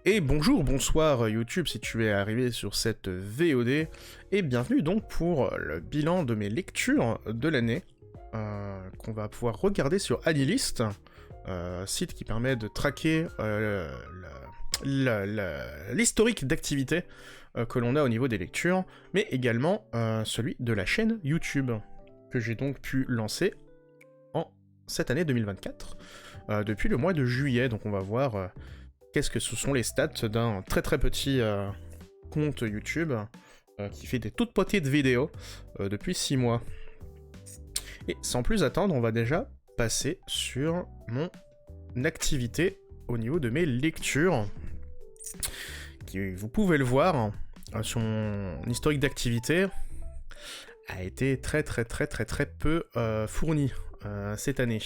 Et bonjour, bonsoir YouTube si tu es arrivé sur cette VOD, et bienvenue donc pour le bilan de mes lectures de l'année, qu'on va pouvoir regarder sur Anilist, site qui permet de traquer l'historique d'activité que l'on a au niveau des lectures, mais également celui de la chaîne YouTube, que j'ai donc pu lancer en cette année 2024, depuis le mois de juillet, donc on va voir... qu'est-ce que ce sont les stats d'un très très petit compte YouTube qui fait des toutes petites vidéos depuis 6 mois. Et sans plus attendre, on va déjà passer sur mon activité au niveau de mes lectures, qui, vous pouvez le voir, sur mon historique d'activité, a été très peu fourni cette année.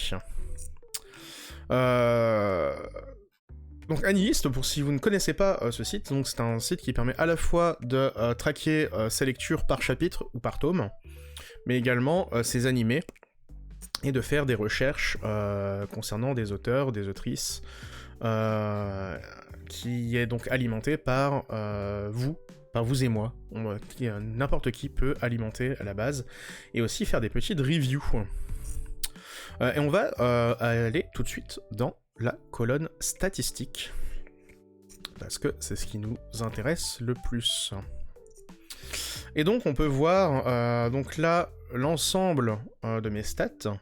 Donc Anilist, pour si vous ne connaissez pas ce site, donc c'est un site qui permet à la fois de traquer ses lectures par chapitre ou par tome, mais également ses animés, et de faire des recherches concernant des auteurs, des autrices, qui est donc alimenté par vous et moi, n'importe qui peut alimenter à la base, et aussi faire des petites reviews. Et on va aller tout de suite dans la colonne statistique, parce que c'est ce qui nous intéresse le plus. Et donc on peut voir donc là l'ensemble de mes stats.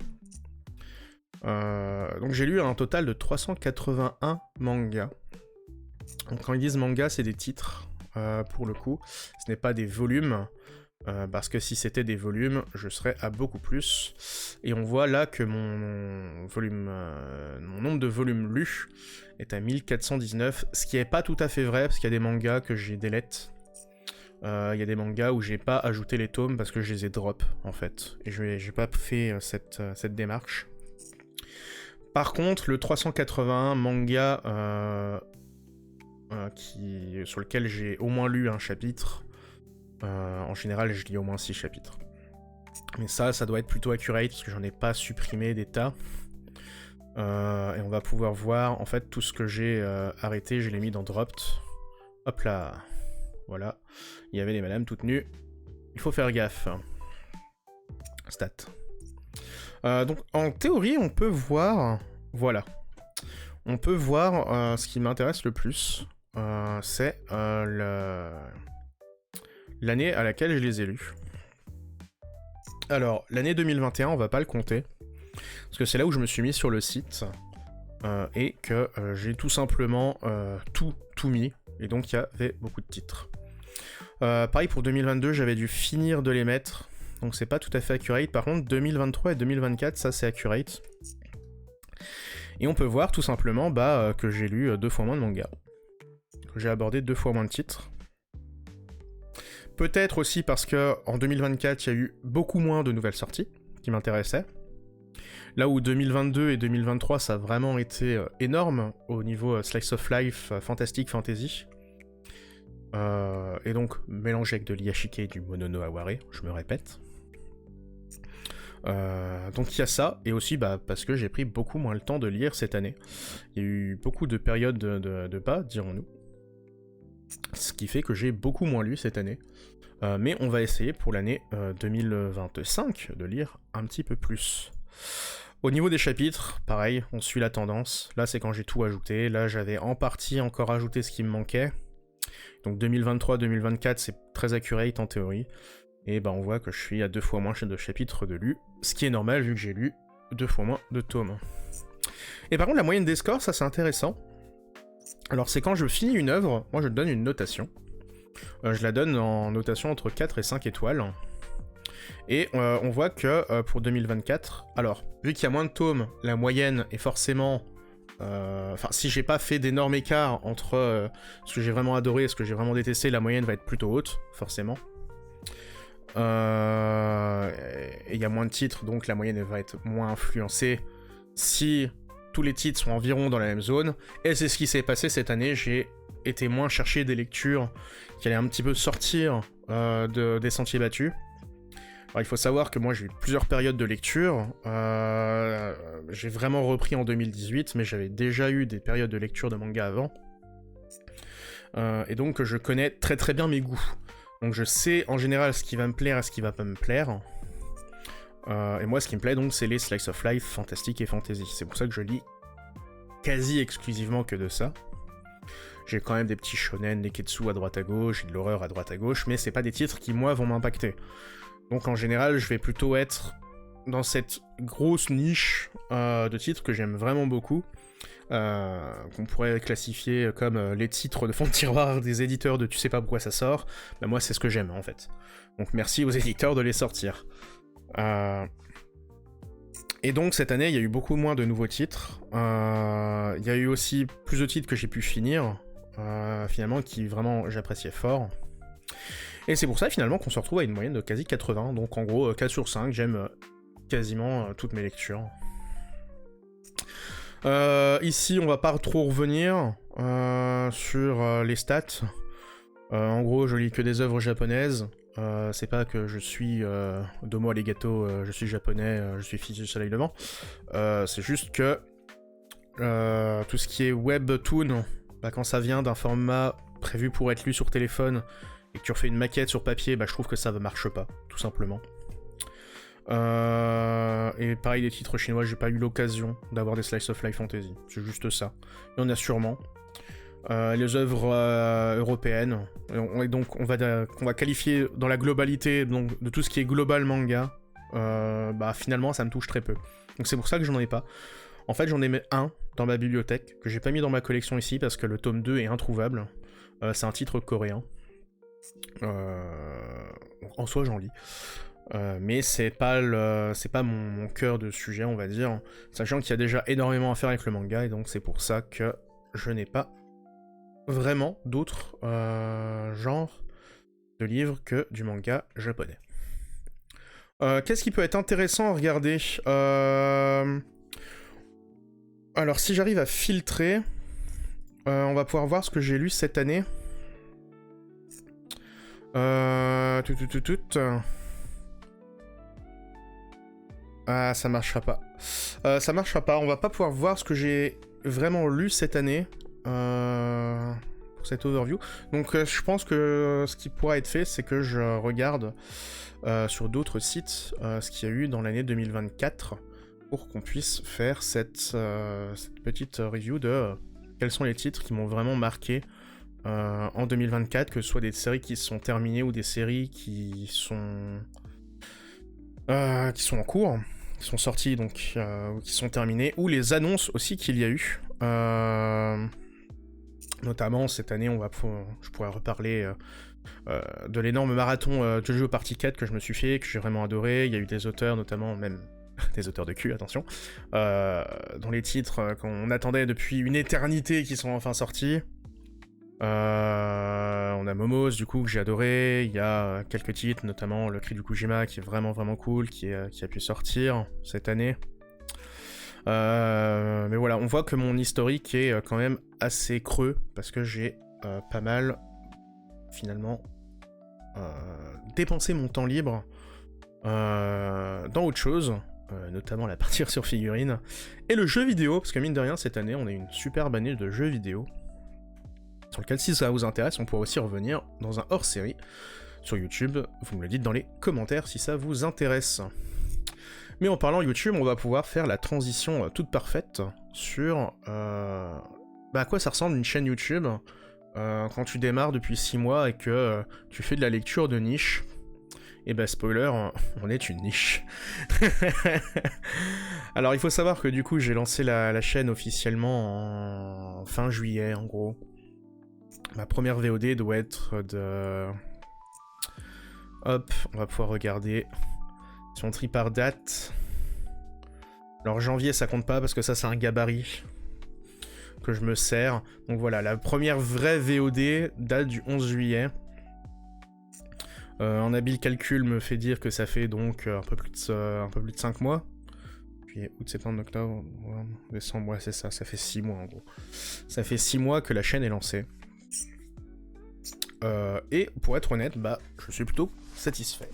Donc j'ai lu un total de 381 mangas. Donc quand ils disent manga, c'est des titres pour le coup, ce n'est pas des volumes. Parce que si c'était des volumes, je serais à beaucoup plus. Et on voit là que mon nombre de volumes lus est à 1419, ce qui est pas tout à fait vrai, parce qu'il y a des mangas que j'ai delete. Il y a des mangas où j'ai pas ajouté les tomes parce que je les ai drop, en fait. Et j'ai pas fait cette démarche. Par contre, le 381 manga sur lequel j'ai au moins lu un chapitre, en général, je lis au moins 6 chapitres. Mais ça doit être plutôt accurate, parce que j'en ai pas supprimé des tas. Et on va pouvoir voir, en fait, tout ce que j'ai arrêté, je l'ai mis dans Dropped. Hop là. Voilà. Il y avait des madames toutes nues. Il faut faire gaffe. Stats. Donc, en théorie, on peut voir... Voilà. On peut voir ce qui m'intéresse le plus. C'est l'année à laquelle je les ai lus. Alors, l'année 2021, on va pas le compter, parce que c'est là où je me suis mis sur le site, et que j'ai tout simplement tout mis, et donc il y avait beaucoup de titres. Pareil pour 2022, j'avais dû finir de les mettre, donc c'est pas tout à fait accurate. Par contre, 2023 et 2024, ça c'est accurate. Et on peut voir tout simplement que j'ai lu 2 fois moins de mangas, que j'ai abordé 2 fois moins de titres. Peut-être aussi parce que en 2024, il y a eu beaucoup moins de nouvelles sorties qui m'intéressaient. Là où 2022 et 2023, ça a vraiment été énorme au niveau Slice of Life, Fantastic Fantasy. Et donc, mélangé avec de l'Iyashike et du Monono Aware, je me répète. Donc il y a ça, et aussi parce que j'ai pris beaucoup moins le temps de lire cette année. Il y a eu beaucoup de périodes de bas, dirons-nous. Ce qui fait que j'ai beaucoup moins lu cette année. Mais on va essayer pour l'année 2025 de lire un petit peu plus. Au niveau des chapitres, pareil, on suit la tendance. Là, c'est quand j'ai tout ajouté. Là, j'avais en partie encore ajouté ce qui me manquait. Donc 2023-2024, c'est très accurate en théorie. Et on voit que je suis à 2 fois moins de chapitres de lus. Ce qui est normal vu que j'ai lu 2 fois moins de tomes. Et par contre, la moyenne des scores, ça c'est intéressant. Alors c'est quand je finis une œuvre, moi je donne une notation. Je la donne en notation entre 4 et 5 étoiles. Et on voit que pour 2024, alors, vu qu'il y a moins de tomes, la moyenne est forcément... Enfin, si j'ai pas fait d'énormes écarts entre ce que j'ai vraiment adoré et ce que j'ai vraiment détesté, la moyenne va être plutôt haute, forcément. Et il y a moins de titres, donc la moyenne va être moins influencée si tous les titres sont environ dans la même zone. Et c'est ce qui s'est passé cette année, j'ai été moins chercher des lectures qui allaient un petit peu sortir des sentiers battus. Alors il faut savoir que moi j'ai eu plusieurs périodes de lecture, j'ai vraiment repris en 2018, mais j'avais déjà eu des périodes de lecture de manga avant. et donc je connais très très bien mes goûts. Donc je sais en général ce qui va me plaire et ce qui va pas me plaire. Et moi ce qui me plaît donc c'est les slice of life, fantastique et fantasy. C'est pour ça que je lis quasi exclusivement que de ça. J'ai quand même des petits shonen, des ketsu à droite à gauche, et de l'horreur à droite à gauche, mais c'est pas des titres qui moi vont m'impacter. Donc en général je vais plutôt être dans cette grosse niche de titres que j'aime vraiment beaucoup. Qu'on pourrait classifier comme les titres de fond de tiroir des éditeurs de tu sais pas pourquoi ça sort, bah moi c'est ce que j'aime en fait. Donc merci aux éditeurs de les sortir. Et donc cette année il y a eu beaucoup moins de nouveaux titres, il y a eu aussi plus de titres que j'ai pu finir, finalement qui vraiment j'appréciais fort. Et c'est pour ça finalement qu'on se retrouve à une moyenne de quasi 80, donc en gros 4 sur 5, j'aime quasiment toutes mes lectures. Ici, on va pas trop revenir sur les stats. En gros, je lis que des œuvres japonaises. C'est pas que je suis domo arigato, je suis japonais, je suis fils du soleil levant. C'est juste que tout ce qui est webtoon, bah, quand ça vient d'un format prévu pour être lu sur téléphone et que tu refais une maquette sur papier, bah, je trouve que ça ne marche pas, tout simplement. Et pareil, les titres chinois, j'ai pas eu l'occasion d'avoir des slice of life fantasy. C'est juste ça. Il y en a sûrement. Les œuvres européennes. Et donc, on va qualifier dans la globalité donc, de tout ce qui est global manga. Bah, finalement, ça me touche très peu. Donc, c'est pour ça que j'en ai pas. En fait, j'en ai mis un dans ma bibliothèque que j'ai pas mis dans ma collection ici parce que le tome 2 est introuvable. C'est un titre coréen. En soi, j'en lis. Mais c'est pas mon cœur de sujet, on va dire, sachant qu'il y a déjà énormément à faire avec le manga, et donc c'est pour ça que je n'ai pas vraiment d'autres genres de livres que du manga japonais. Qu'est-ce qui peut être intéressant à regarder Alors si j'arrive à filtrer, on va pouvoir voir ce que j'ai lu cette année. Ah, ça marchera pas. Ça marchera pas, on va pas pouvoir voir ce que j'ai vraiment lu cette année pour cette overview. Donc je pense que ce qui pourra être fait, c'est que je regarde sur d'autres sites ce qu'il y a eu dans l'année 2024 pour qu'on puisse faire cette petite review de quels sont les titres qui m'ont vraiment marqué en 2024, que ce soit des séries qui sont terminées ou des séries qui sont en cours, qui sont sorties donc qui sont terminées, ou les annonces aussi qu'il y a eu. Notamment cette année, je pourrais reparler de l'énorme marathon Jojo Party 4 que je me suis fait, que j'ai vraiment adoré. Il y a eu des auteurs, notamment même des auteurs de cul, attention, dont les titres qu'on attendait depuis une éternité qui sont enfin sortis. On a Momos du coup que j'ai adoré, il y a quelques titres, notamment Le Cri du Kujima qui est vraiment vraiment cool, qui a pu sortir cette année. Mais voilà, on voit que mon historique est quand même assez creux, parce que j'ai pas mal, finalement, dépensé mon temps libre dans autre chose, notamment la partie sur figurines, et le jeu vidéo, parce que mine de rien, cette année, on a une superbe année de jeux vidéo, sur lequel, si ça vous intéresse, on pourra aussi revenir dans un hors-série sur YouTube. Vous me le dites dans les commentaires si ça vous intéresse. Mais en parlant YouTube, on va pouvoir faire la transition toute parfaite sur à quoi ça ressemble une chaîne YouTube quand tu démarres depuis 6 mois et que tu fais de la lecture de niche. Et bah spoiler, on est une niche. Alors il faut savoir que du coup j'ai lancé la chaîne officiellement en fin juillet en gros. Ma première VOD doit être de... Hop, on va pouvoir regarder si on trie par date. Alors janvier ça compte pas parce que ça c'est un gabarit que je me sers. Donc voilà, la première vraie VOD date du 11 juillet. Un habile calcul me fait dire que ça fait donc un peu plus de 5 mois. Puis août, septembre, octobre, décembre, ouais c'est ça, ça fait 6 mois en gros. Ça fait 6 mois que la chaîne est lancée. Et pour être honnête, bah je suis plutôt satisfait.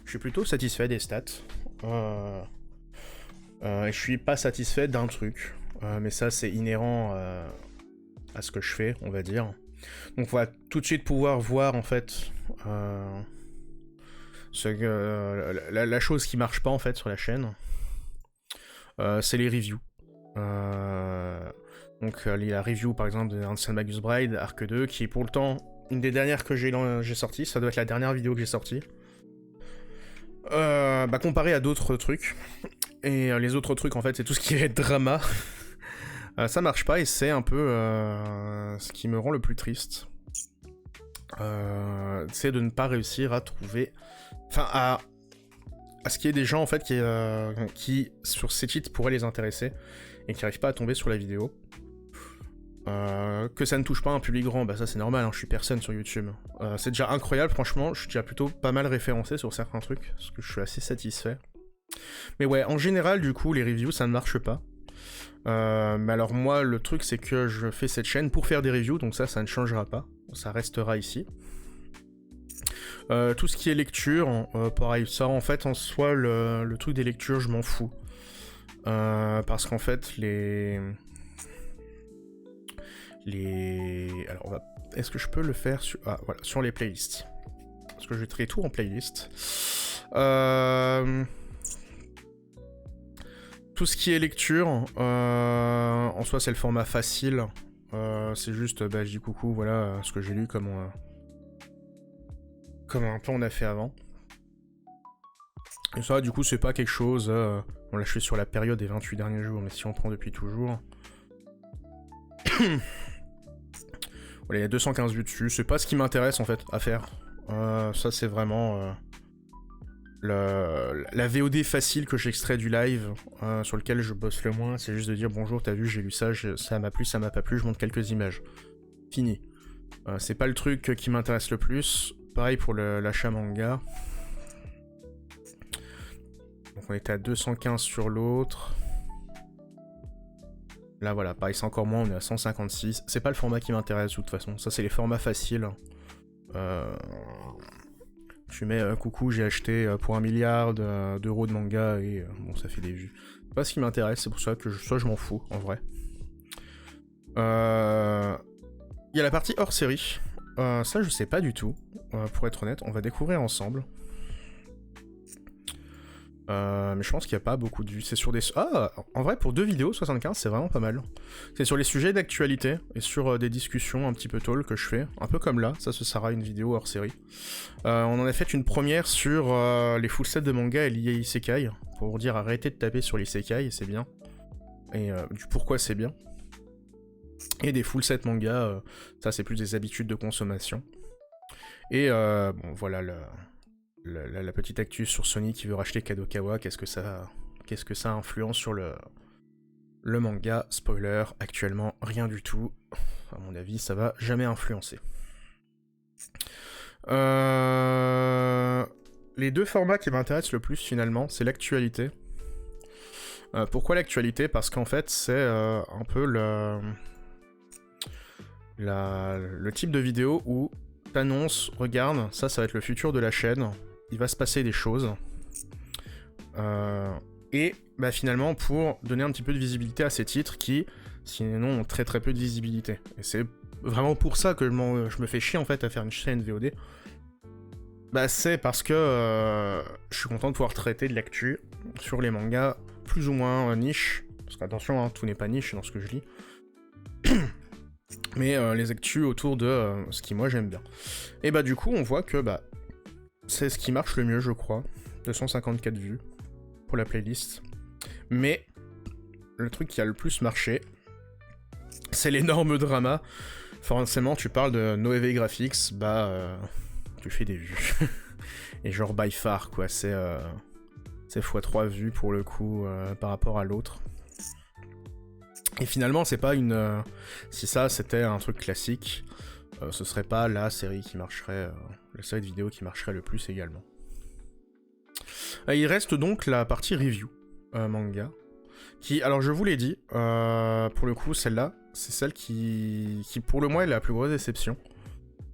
Je suis plutôt satisfait des stats. Et je suis pas satisfait d'un truc. Mais ça c'est inhérent à ce que je fais, on va dire. Donc on va tout de suite pouvoir voir en fait la chose qui marche pas en fait sur la chaîne. C'est les reviews. Donc la review par exemple de Hansel Magus Bride, Arc 2, qui est pour le temps une des dernières que j'ai sorti, ça doit être la dernière vidéo que j'ai sortie. Comparé à d'autres trucs. Et les autres trucs en fait c'est tout ce qui est drama. Ça marche pas et c'est un peu ce qui me rend le plus triste. C'est de ne pas réussir à trouver... Enfin à ce qu'il y ait des gens en fait qui sur ces titres pourraient les intéresser et qui n'arrivent pas à tomber sur la vidéo. Que ça ne touche pas un public grand, bah ça c'est normal, hein, je suis personne sur YouTube. C'est déjà incroyable, franchement, je suis déjà plutôt pas mal référencé sur certains trucs, parce que je suis assez satisfait. Mais ouais, en général, du coup, les reviews, ça ne marche pas. Mais alors moi, le truc, c'est que je fais cette chaîne pour faire des reviews, donc ça ne changera pas, ça restera ici. Tout ce qui est lecture, pareil, ça en fait, en soi, le truc des lectures, je m'en fous. Parce qu'en fait, alors, est-ce que je peux le faire sur... Ah, voilà, sur les playlists. Parce que je vais trier tout en playlist. Tout ce qui est lecture, en soi, c'est le format facile. C'est juste, je dis coucou, voilà, ce que j'ai lu, comme un peu on a fait avant. Et ça, du coup, c'est pas quelque chose... Bon, là, je suis sur la période des 28 derniers jours, mais si on prend depuis toujours... Voilà, il y a 215 vues dessus, c'est pas ce qui m'intéresse en fait à faire. Ça c'est vraiment la VOD facile que j'extrais du live, sur lequel je bosse le moins, c'est juste de dire bonjour, t'as vu, j'ai lu ça, ça m'a plu, ça m'a pas plu, je montre quelques images. Fini. C'est pas le truc qui m'intéresse le plus. Pareil pour l'achat manga. Donc on était à 215 sur l'autre. Là voilà, pareil, c'est encore moins, on est à 156. C'est pas le format qui m'intéresse de toute façon, ça c'est les formats faciles. Je mets coucou, j'ai acheté pour 1 milliard d'euros de manga et bon, ça fait des vues. C'est pas ce qui m'intéresse, c'est pour ça que je m'en fous en vrai. Il y a la partie hors série. Ça je sais pas du tout, pour être honnête, on va découvrir ensemble. Mais je pense qu'il n'y a pas beaucoup de vues. C'est sur des... Ah, en vrai, pour 2 vidéos, 75, c'est vraiment pas mal. C'est sur les sujets d'actualité et sur des discussions un petit peu tôt que je fais. Un peu comme là, ça ce sera une vidéo hors série. On en a fait une première sur les full sets de manga liés à Isekai. Pour dire arrêtez de taper sur l'Isekai, c'est bien. Et du pourquoi c'est bien. Et des full sets manga, ça c'est plus des habitudes de consommation. Et bon, voilà la petite actu sur Sony qui veut racheter Kadokawa, qu'est-ce que ça influence sur le manga? Spoiler, actuellement rien du tout. À mon avis, ça va jamais influencer. Les deux formats qui m'intéressent le plus finalement, c'est l'actualité. Pourquoi l'actualité? Parce qu'en fait, c'est un peu le type de vidéo où t'annonces, regarde, ça va être le futur de la chaîne. Il va se passer des choses. Et finalement, pour donner un petit peu de visibilité à ces titres qui, sinon, ont très très peu de visibilité. Et c'est vraiment pour ça que je me fais chier en fait à faire une chaîne VOD. C'est parce que je suis content de pouvoir traiter de l'actu sur les mangas plus ou moins niche. Parce qu'attention, hein, tout n'est pas niche dans ce que je lis. Mais les actus autour de ce qui moi j'aime bien. Et du coup, on voit que c'est ce qui marche le mieux, je crois. 254 vues pour la playlist. Mais le truc qui a le plus marché, c'est l'énorme drama. Forcément, tu parles de Noévé Graphics, tu fais des vues. Et genre by far, quoi. C'est x3 vues pour le coup par rapport à l'autre. Et finalement, c'est pas une... si ça, c'était un truc classique, ce serait pas la série qui marcherait... la série de vidéos qui marcherait le plus également. Il reste donc la partie review manga. Qui, alors je vous l'ai dit, pour le coup, celle-là, c'est celle qui pour le moins est la plus grosse déception.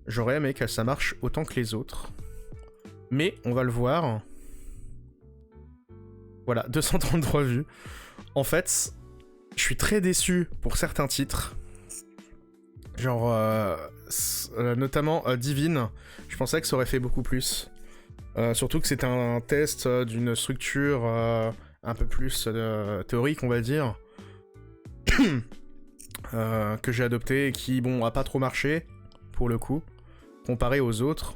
J'aurais aimé que ça marche autant que les autres. Mais, on va le voir. Voilà, 233 vues. En fait... Je suis très déçu pour certains titres. Genre, notamment Divine, je pensais que ça aurait fait beaucoup plus. Surtout que c'était un test d'une structure un peu plus théorique, on va dire, que j'ai adopté et qui, bon, a pas trop marché, pour le coup, comparé aux autres.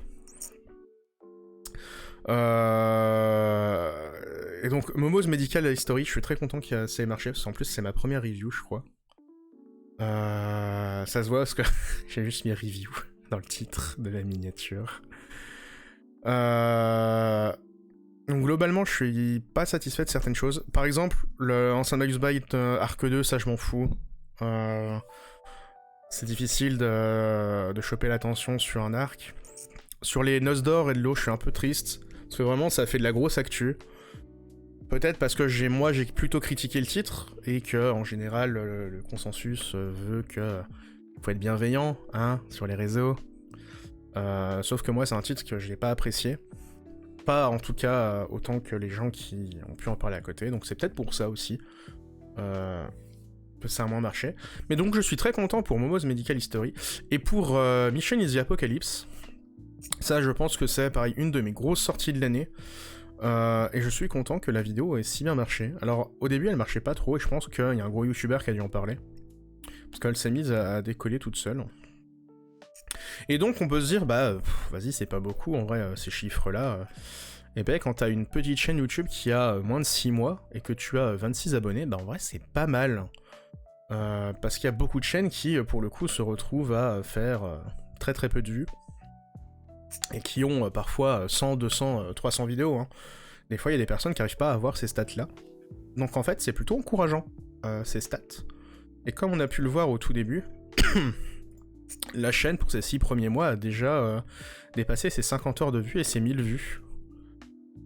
Et donc, Momo's Medical History, je suis très content que ça ait marché, parce qu'en plus, c'est ma première review, je crois. Ça se voit parce que j'ai juste mis review dans le titre de la miniature. Donc globalement, je suis pas satisfait de certaines choses. Par exemple, le Ancient Magus Byte Arc 2, ça je m'en fous. C'est difficile de choper l'attention sur un arc. Sur les Noces d'Or et de l'eau, je suis un peu triste. Parce que vraiment, ça fait de la grosse actu. Peut-être parce que j'ai plutôt critiqué le titre, et que, en général, le consensus veut que faut être bienveillant, hein, sur les réseaux. Sauf que moi, c'est un titre que je n'ai pas apprécié. Pas, en tout cas, autant que les gens qui ont pu en parler à côté. Donc c'est peut-être pour ça aussi que ça a moins marché. Mais donc je suis très content pour Momo's Medical History. Et pour Mission is the Apocalypse, ça, je pense que c'est, pareil, une de mes grosses sorties de l'année. Et je suis content que la vidéo ait si bien marché. Alors, au début, elle marchait pas trop, et je pense qu'il y a un gros youtubeur qui a dû en parler. Parce qu'elle s'est mise à décoller toute seule. Et donc, on peut se dire, bah, vas-y, c'est pas beaucoup, en vrai, ces chiffres-là. Et ben, quand t'as une petite chaîne YouTube qui a moins de 6 mois, et que tu as 26 abonnés, bah, en vrai, c'est pas mal. Parce qu'il y a beaucoup de chaînes qui, pour le coup, se retrouvent à faire très très peu de vues. Et qui ont parfois 100, 200, 300 vidéos. Hein. Des fois, il y a des personnes qui n'arrivent pas à avoir ces stats-là. Donc en fait, c'est plutôt encourageant, ces stats. Et comme on a pu le voir au tout début, la chaîne, pour ces 6 premiers mois, a déjà dépassé ses 50 heures de vues et ses 1000 vues.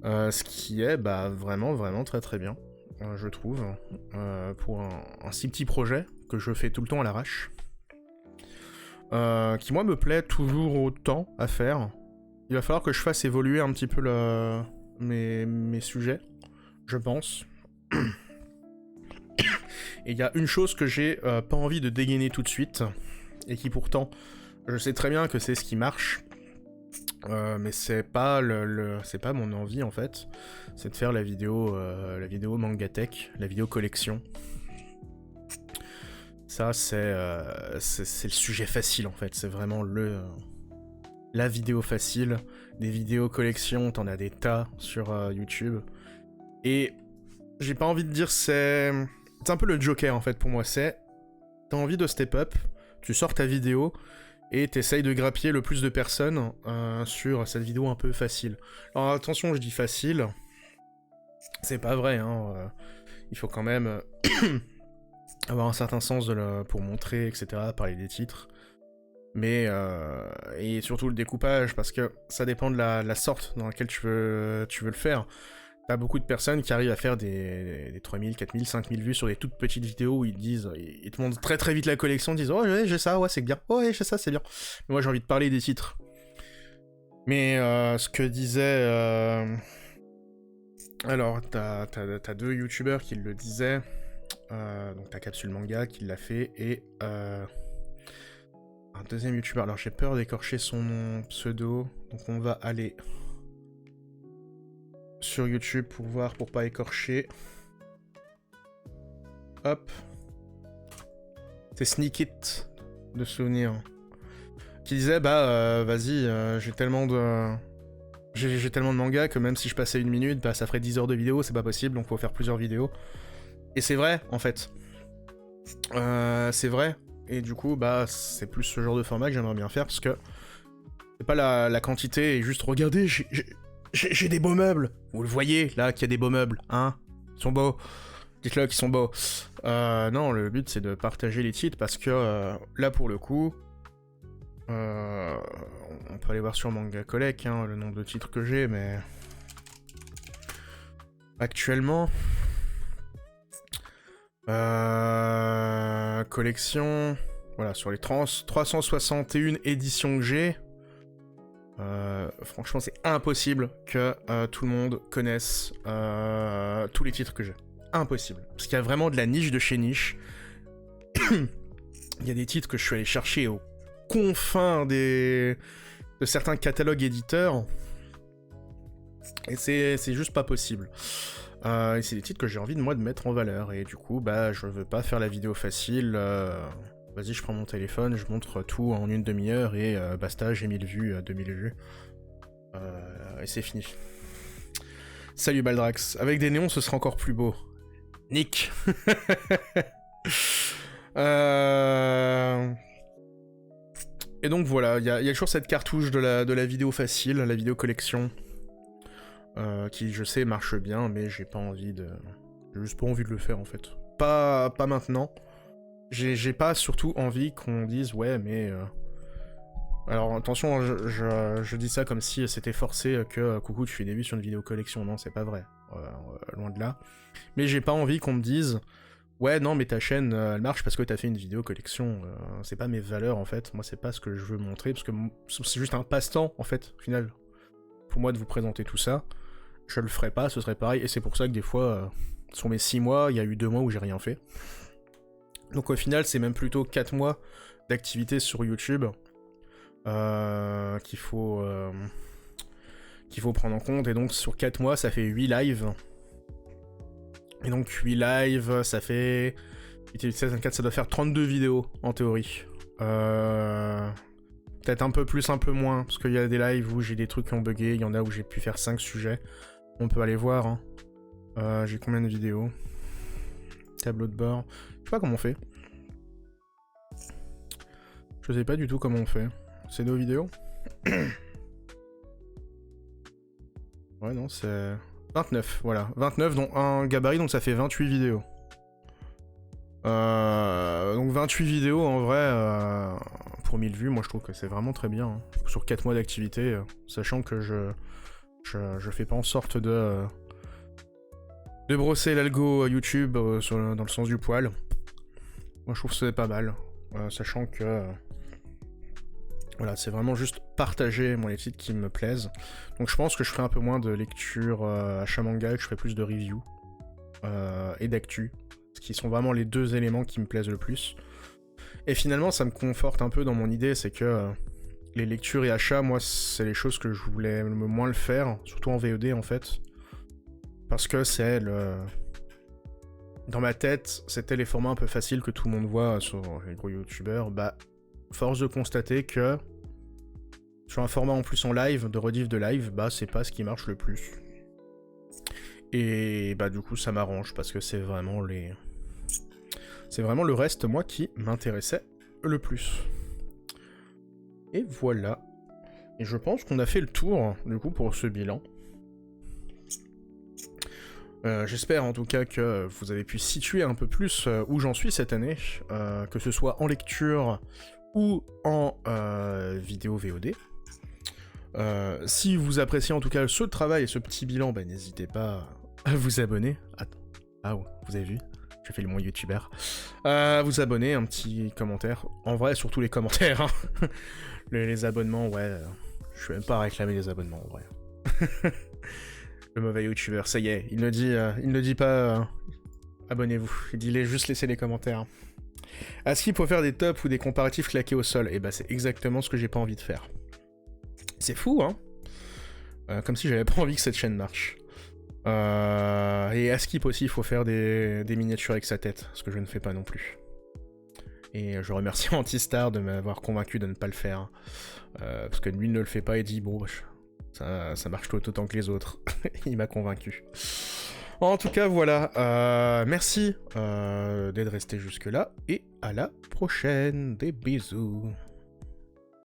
Ce qui est bah, vraiment, vraiment très très bien, je trouve, pour un si petit projet que je fais tout le temps à l'arrache. Qui moi me plaît toujours autant à faire. Il va falloir que je fasse évoluer un petit peu mes sujets, je pense. Et il y a une chose que j'ai pas envie de dégainer tout de suite, et qui pourtant, je sais très bien que c'est ce qui marche, mais c'est pas c'est pas mon envie en fait, c'est de faire la vidéo Mangatech, la vidéo collection. Ça, c'est le sujet facile, en fait. C'est vraiment la vidéo facile. Des vidéos collection, t'en as des tas sur YouTube. Et j'ai pas envie de dire c'est un peu le Joker, en fait, pour moi. T'as envie de step up, tu sors ta vidéo, et t'essayes de grappiller le plus de personnes sur cette vidéo un peu facile. Alors attention, je dis facile. C'est pas vrai, hein. Il faut quand même... avoir un certain sens pour montrer, etc., parler des titres. Mais, et surtout le découpage, parce que ça dépend de la sorte dans laquelle tu veux le faire. T'as beaucoup de personnes qui arrivent à faire des 3000, 4000, 5000 vues sur des toutes petites vidéos où ils te montrent très très vite la collection, ils disent « Oh ouais, j'ai ça, ouais, c'est bien. Oh ouais, j'ai ça, c'est bien. » Mais moi, j'ai envie de parler des titres. Mais ce que disait... Alors, t'as 2 youtubeurs qui le disaient... donc t'as Capsule Manga qui l'a fait, et un deuxième youtubeur, alors j'ai peur d'écorcher son pseudo, donc on va aller sur YouTube pour voir, pour pas écorcher. Hop. C'est Sneak It de souvenir. Qui disait, bah vas-y, j'ai tellement de... J'ai tellement de mangas que même si je passais 1 minute, bah ça ferait 10 heures de vidéo, c'est pas possible, donc faut faire plusieurs vidéos. Et c'est vrai, en fait. C'est vrai. Et du coup, bah, c'est plus ce genre de format que j'aimerais bien faire, parce que c'est pas la quantité, et juste, regardez, j'ai des beaux meubles. Vous le voyez, là, qu'il y a des beaux meubles, hein. Ils sont beaux. Dites-le qu'ils sont beaux. Non, le but, c'est de partager les titres, parce que, là, pour le coup, on peut aller voir sur Manga Collect, hein, le nombre de titres que j'ai, mais... Actuellement... collection... Voilà, sur les 361 éditions que j'ai, franchement, c'est impossible que tout le monde connaisse tous les titres que j'ai. Impossible. Parce qu'il y a vraiment de la niche de chez niche. Il y a des titres que je suis allé chercher au confins de certains catalogues éditeurs. Et c'est juste pas possible. Et c'est des titres que j'ai envie de mettre en valeur. Et du coup, bah, je veux pas faire la vidéo facile. Vas-y, je prends mon téléphone, je montre tout en une demi-heure et basta, j'ai 1000 vues, 2000 vues. Et c'est fini. Salut Baldrax. Avec des néons, ce sera encore plus beau. Nick. Et donc voilà, il y a toujours cette cartouche de la vidéo facile, la vidéo collection. Qui, je sais, marche bien, mais j'ai pas envie de... J'ai juste pas envie de le faire, en fait. Pas maintenant. J'ai pas surtout envie qu'on dise, ouais, mais... Alors, attention, je dis ça comme si c'était forcé que, coucou, tu fais des vues sur une vidéo collection. Non, c'est pas vrai. Loin de là. Mais j'ai pas envie qu'on me dise, ouais, non, mais ta chaîne, elle marche parce que t'as fait une vidéo collection. C'est pas mes valeurs, en fait. Moi, c'est pas ce que je veux montrer, parce que c'est juste un passe-temps, en fait, au final. Pour moi, de vous présenter tout ça. Je le ferai pas, ce serait pareil, et c'est pour ça que des fois, sur mes 6 mois, il y a eu 2 mois où j'ai rien fait. Donc au final, c'est même plutôt 4 mois d'activité sur YouTube qu'il faut prendre en compte, et donc sur 4 mois, ça fait 8 lives. Et donc 8 lives, ça fait... 8, ça doit faire 32 vidéos, en théorie. Peut-être un peu plus, un peu moins, parce qu'il y a des lives où j'ai des trucs qui ont bugué, il y en a où j'ai pu faire 5 sujets. On peut aller voir, hein. J'ai combien de vidéos? Tableau de bord. Je sais pas comment on fait. Je sais pas du tout comment on fait. C'est nos vidéos? Ouais, non, c'est... 29, voilà. 29, dont un gabarit, donc ça fait 28 vidéos. Donc 28 vidéos, en vrai, pour 1000 vues, moi je trouve que c'est vraiment très bien. Hein. Sur 4 mois d'activité, sachant que je fais pas en sorte de brosser l'algo YouTube dans le sens du poil. Moi je trouve que c'est pas mal, sachant que voilà, c'est vraiment juste partager moi les titres qui me plaisent. Donc je pense que je ferai un peu moins de lecture achat manga, et que je ferai plus de review et d'actu, ce qui sont vraiment les 2 éléments qui me plaisent le plus. Et finalement ça me conforte un peu dans mon idée, c'est que les lectures et achats, moi, c'est les choses que je voulais moins le faire, surtout en VOD, en fait. Parce que c'est le... Dans ma tête, c'était les formats un peu faciles que tout le monde voit sur les gros youtubeurs. Bah, force de constater que sur un format en plus en live, de rediff de live, bah, c'est pas ce qui marche le plus. Et bah, du coup, ça m'arrange, parce que c'est vraiment les... C'est vraiment le reste, moi, qui m'intéressait le plus. Et voilà. Et je pense qu'on a fait le tour, du coup, pour ce bilan. J'espère en tout cas que vous avez pu situer un peu plus où j'en suis cette année, que ce soit en lecture ou en vidéo VOD. Si vous appréciez en tout cas ce travail et ce petit bilan, bah, n'hésitez pas à vous abonner. Attends. Ah ouais, vous avez vu ? Je fais le mon youtubeur. Vous abonner, un petit commentaire. En vrai, surtout les commentaires. Hein. Les abonnements, ouais. Je vais même pas réclamer les abonnements, en vrai. Le mauvais youtubeur, ça y est. Il ne dit pas abonnez-vous. Il dit juste laisser les commentaires. Est-ce qu'il faut faire des tops ou des comparatifs claqués au sol? Et bah, c'est exactement ce que j'ai pas envie de faire. C'est fou, hein. Comme si j'avais pas envie que cette chaîne marche. Et à Skip aussi, il faut faire des miniatures avec sa tête, ce que je ne fais pas non plus. Et je remercie Antistar de m'avoir convaincu de ne pas le faire. Parce que lui ne le fait pas et dit, bon, ça marche tout autant que les autres. Il m'a convaincu. En tout cas, voilà. Merci d'être resté jusque-là. Et à la prochaine. Des bisous.